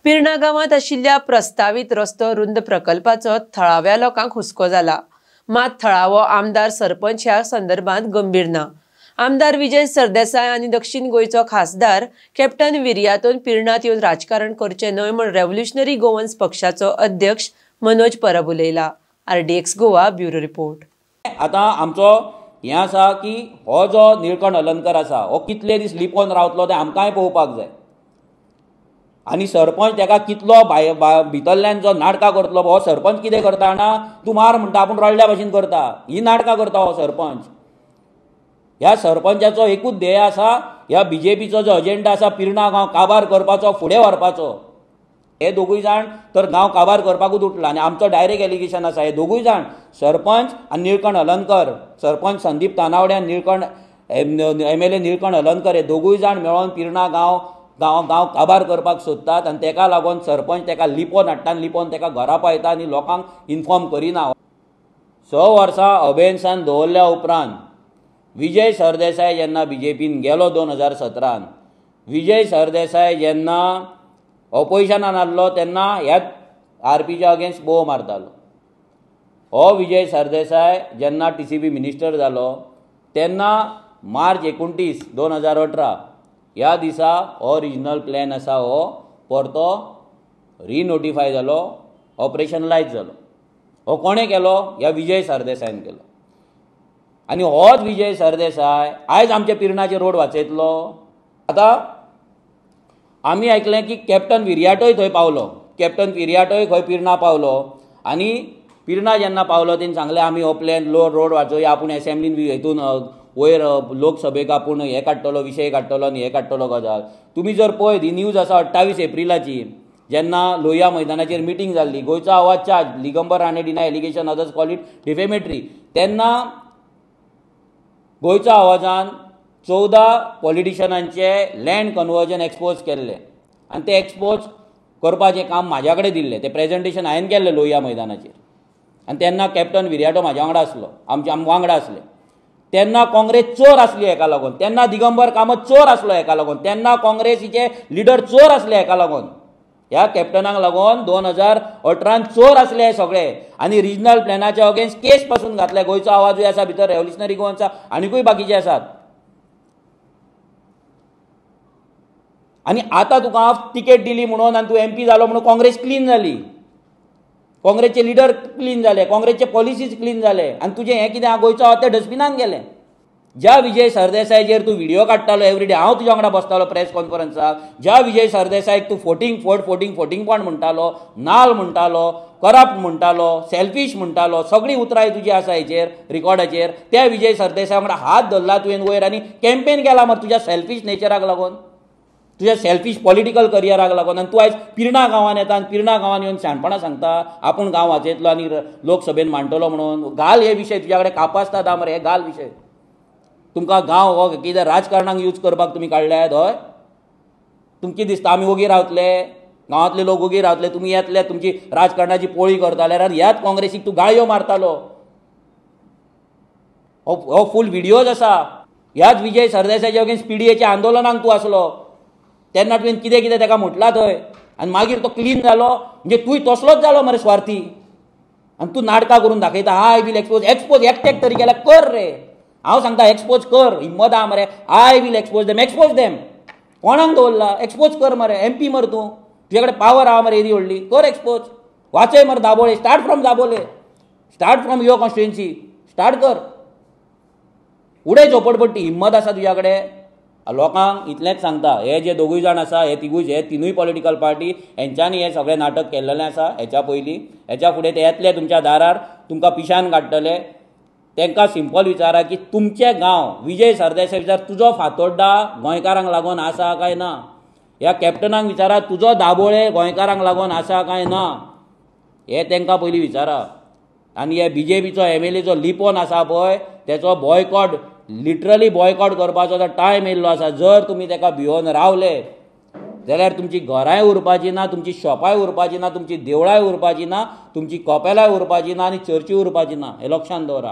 पिर्णा गावात आशिल्ल्या प्रस्तावित रस्तो रुंद प्रकल्पाचो थळाव्या लोकांक हुस्को जाला। मात थळावो आमदार सरपंच ह्या संदर्भात गंभीर ना। आमदार विजय सरदेसाय आणि दक्षिण गोयचो खासदार कॅप्टन विर्यातोन पिर्णात येवन राजकारण करचे न्हय म्हण रेव्होल्युशनरी गोवन्स पक्षाचो अध्यक्ष मनोज परब उलयला। RDX Goa bureau report. आता आमचो हें आसा की हो जो निळकंठ अलंकर आसा हो कितले दीस लिपोवन रावतलो तें आमकांय पळोवपाक जाय। आनी सरपंच तेका कितलो भितरल्यान जो नाटकां करतलो हो सरपंच कितें करता जाणा, तूं मार म्हणटा आपूण रडल्या भशेन करता, ही नाटकां करता हो सरपंच। ह्या सरपंचाचो एकूच ध्येय आसा, ह्या BJPचो जो अजेंडा आसा पिर्णा गांव काबार करपाचो, फुडें व्हरपाचो। हे दोगूय जाण तर गांव काबार करपाकूच उठला आनी आमचो डायरेक्ट एलिगेशन आसा हे दोगूय जाण सरपंच आनी निळकंठ अलंकर, सरपंच संदीप तानावडे आनी निळकंठ MLA निळकंठ अलंकर हे दोगूय जाण मेळोन पिर्णा गांव काबार करपाक सोदतात आनी तेका लागून सरपंच तेका लिपोवन हाडटा आनी लिपोवन तेका घरा पावयता आनी लोकांक इन्फॉर्म करिना। 6 वर्सां अबेन्सान दवरल्या उपरांत विजय सरदेसाय जेन्ना BJPन गेलो 2017 विजय सरदेसाय जेन्ना ऑपोजिशनान आहलो तेन्ना ह्याच RPच्या अगेन्स्ट बोव मारतालो। हो विजय सरदेसाय जेन्ना TCP मिनिस्टर जालो तेन्ना मार्च 29, 2018 ह्या दिसा हो रिजनल प्लॅन आसा हो परतो रिनोटिफाय जालो, ऑपरेशनलायज जालो। हो कोणें केलो? ह्या विजय सरदेसायन केलो। आनी होच विजय सरदेसाय आयज आमचे पिर्णाचे रोड वाचयतलो। आतां आमी आयकलें की कॅप्टन विर्याटोय थंय पावलो, कॅप्टन विर्याटोय खंय पिर्णा पावलो आनी पिर्णा जेन्ना पावलो तेणी सांगलें आमी हो प्लॅन रोड वाचोवया, आपूण एसेंब्लीन हितून वयर लोकसभेक आपूण हे काडटलो, विशय काडटलो आनी हे काडटलो गजाल। तुमी जर पळयत ही न्यूज आसा 28 एप्रिलाची जेन्ना लोहिया मैदानाचेर मिटींग जाल्ली, गोंयचो आवाज चार्ज लिगंबर Rane deny allegation others call it defamatory, तेन्ना गोंयचो आवाजान 14 पॉलिटिशनांचे लँड कन्वर्जन एक्सपोज केल्ले आनी ते एक्सपोज करपाचें काम म्हाज्या कडेन दिल्लें। तें प्रेजेंटेशन हांवें केल्लें लोहिया मैदानाचेर आनी तेन्ना कॅप्टन विर्याटो म्हाज्या वांगडा आसलो, आमच्या वांगडा आसले। तेन्ना काँग्रेस चोर आसली हेका लागून, तेन्ना दिगंबर कामत चोर आसलो हेका लागून, तेन्ना काँग्रेसीचे लिडर चोर आसले हेका लागून। ह्या कॅप्टनाक लागून 2018 चोर आसले हे सगळे आनी रिजनल प्लॅनाच्या अगेन्स्ट केस पासून घातले। गोंयचो आवाजूय आसा भितर, रेव्होल्युशनरी गोवन्स आनीकूय बाकीचे आसात। आनी आतां तुका तिकेट दिली म्हणून आनी तूं MP जालो म्हणून काँग्रेस क्लीन जाली, काँग्रेसचे लिडर क्लीन जाले, काँग्रेसचे पॉलिसीज क्लीन जाले आनी तुजें हें कितें गोंयचो आवाज तें डस्टबिनान गेलें। ज्या विजय सरदेसायचेर तूं व्हिडिओ काडटालो एवरीडे, हांव तुज्या वांगडा बसतालो प्रेस कॉन्फरन्साक, ज्या विजय सरदेसायक तूं फोटींग पॉयंट म्हणटालो, नाल म्हणटालो, करप्ट म्हणटालो, सेल्फीश म्हणटालो, सगळीं उतराय तुजी आसा हेचेर रिकॉर्डाचेर, त्या विजय सरदेसाय वांगडा हात धरला तुवें वयर आनी कॅम्पेन केला मरे तुज्या सेल्फीश नेचराक लागून, तुज्या सेल्फीश पॉलिटिकल करियराक लागून। आनी तूं आयज पिर्णा गांवांत येता आनी पिर्णा गांवांत येवन शाणपणां सांगता आपूण गांव वाचयतलो आनी लोकसभेन मांडटलो म्हणून। घाल हे विशय तुज्या कडेन कापासता दा मरे, हे घाल विशय। तुमकां गांव हो कितें राजकारणाक यूज करपाक तुमी काडल्यात हय? तुमकां कितें दिसता आमी ओगी रावतले, गांवांतले लोक ओगी रावतले, तुमी येतले तुमची राजकारणाची पोळी करताले आनी ह्याच काँग्रेसीक तूं गाळयो मारतालो। हो फूल व्हिडिओज आसा। ह्याच विजय सरदेसायच्या अगेन्स्ट PDAच्या आंदोलनाक तूं आसलो तेन्ना तुवें कितें कितें ताका म्हटलां थंय आनी मागीर तो क्लीन जालो म्हणजे तूंय तसलोच जालो मरे स्वार्थी। आनी तूं नाटकां करून दाखयता आय वील एक्सपोज एकट्याक तरी केल्यार कर रे। हांव सांगता एक्सपोज कर, हिम्मत आहा मरे, आय वील एक्सपोज देम। कोणाक दवरला? एक्सपोज कर मरे, MP मरे तूं, तुजे कडेन पावर आहा मरे एदी व्हडली, कर एक्सपोज, वाचय मरे Dabole, start from Dabole, start from your constituency, start कर। उडय झोपडपट्टी, हिम्मत आसा तुज्या कडेन? लोकांक इतलेंच सांगता, हे जे दोगूय जाण आसा हे तिनूय पॉलिटिकल पार्टी हेंच्यांनी हे सगळें नाटक केल्लेलें आसा हेच्या पयलीं, हेच्या फुडें ते येतले तुमच्या दारार तुमकां पिशान काडटले। तांकां सिंपल विचारा की तुमचें गांव विजय सरदेसाय विचार तुजो फातोड्डा गोंयकारांक लागून आसा काय ना? ह्या कॅप्टनाक विचारा तुजो दाबोळे गोंयकारांक लागून आसा काय ना? हे तांकां पयलीं विचारा। आनी हे BJPचो MLA जो लिपोवन आसा पळय तेचो बॉयकॉट, लिटरली बॉयकॉट करपाचो तो टायम येयल्लो आसा। जर तुमी ताका भिवून रावले जाल्यार तुमची घरांय उरपाची ना, तुमची शॉपाय उरपाची ना, तुमची देवळाय उरपाची ना, तुमची कपेलाय उरपाची ना आनी चर्ची उरपाची ना, हें लक्षांत दवरा।